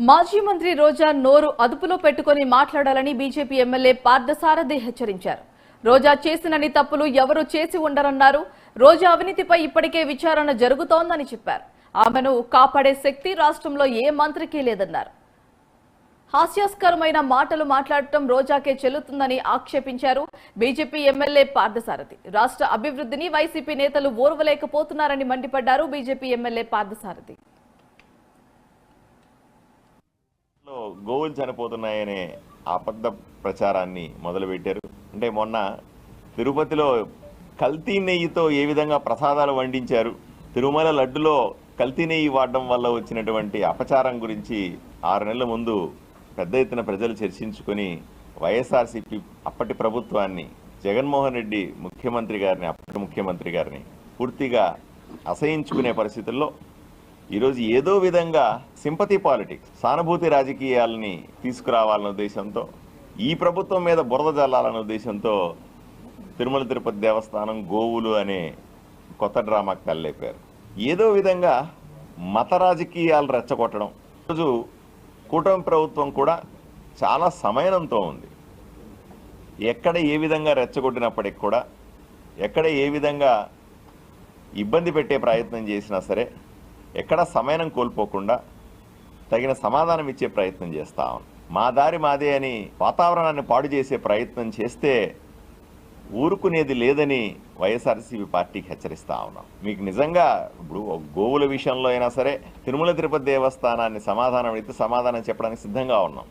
మాజీ మంత్రి రోజా నోరు అదుపులో పెట్టుకుని మాట్లాడాలని బీజేపీ ఎమ్మెల్యే పార్థసారథి హెచ్చరించారు. రోజా చేసినన్ని తప్పులు ఎవరూ చేసి ఉండరన్నారు. రోజా అవినీతిపై ఇప్పటికే విచారణ జరుగుతోందని చెప్పారు. ఆమెను కాపాడే శక్తి రాష్ట్రంలో ఏ మంత్రికి లేదన్నారు. హాస్యాస్కరమైన మాటలు మాట్లాడటం రోజాకే చెల్లుతుందని ఆక్షేపించారు. బీజేపీ ఎమ్మెల్యే పార్థసారథి రాష్ట్ర అభివృద్ధిని వైసీపీ నేతలు ఓర్వలేకపోతున్నారని మండిపడ్డారు. బీజేపీ ఎమ్మెల్యే పార్థసారథి గోవులు చనిపోతున్నాయనే అబద్ధ ప్రచారాన్ని మొదలుపెట్టారు. అంటే మొన్న తిరుపతిలో కల్తీ నెయ్యితో ఏ విధంగా ప్రసాదాలు వండించారు, తిరుమల లడ్డులో కల్తీ నెయ్యి వాడడం వల్ల వచ్చినటువంటి అపచారం గురించి 6 నెలల ముందు పెద్ద ఎత్తున ప్రజలు చర్చించుకొని వైఎస్ఆర్సీపీ అప్పటి ప్రభుత్వాన్ని, జగన్మోహన్ రెడ్డి అప్పటి ముఖ్యమంత్రి గారిని పూర్తిగా అసహించుకునే పరిస్థితుల్లో ఈరోజు ఏదో విధంగా సింపతి పాలిటిక్స్, సానుభూతి రాజకీయాలని తీసుకురావాలన్న ఉద్దేశంతో, ఈ ప్రభుత్వం మీద బురద జల్లాలన్న ఉద్దేశంతో తిరుమల తిరుపతి దేవస్థానం గోవులు అనే కొత్త డ్రామాకి తల్లిపోయారు. ఏదో విధంగా మత రాజకీయాలు రెచ్చగొట్టడం. ఈరోజు కూటమి ప్రభుత్వం కూడా చాలా సమయంతో ఉంది. ఎక్కడ ఏ విధంగా రెచ్చగొట్టినప్పటికి కూడా, ఎక్కడ ఏ విధంగా ఇబ్బంది పెట్టే ప్రయత్నం చేసినా సరే ఎక్కడ సమయం కోల్పోకుండా తగిన సమాధానం ఇచ్చే ప్రయత్నం చేస్తా ఉన్నాం. మా దారి మాదే అని వాతావరణాన్ని పాడు చేసే ప్రయత్నం చేస్తే ఊరుకునేది లేదని వైఎస్ఆర్సీపీ పార్టీకి హెచ్చరిస్తా ఉన్నాం. మీకు నిజంగా ఇప్పుడు గోవుల విషయంలో అయినా సరే తిరుమల తిరుపతి దేవస్థానాన్ని సమాధానం అడిగితే సమాధానం చెప్పడానికి సిద్ధంగా ఉన్నాం.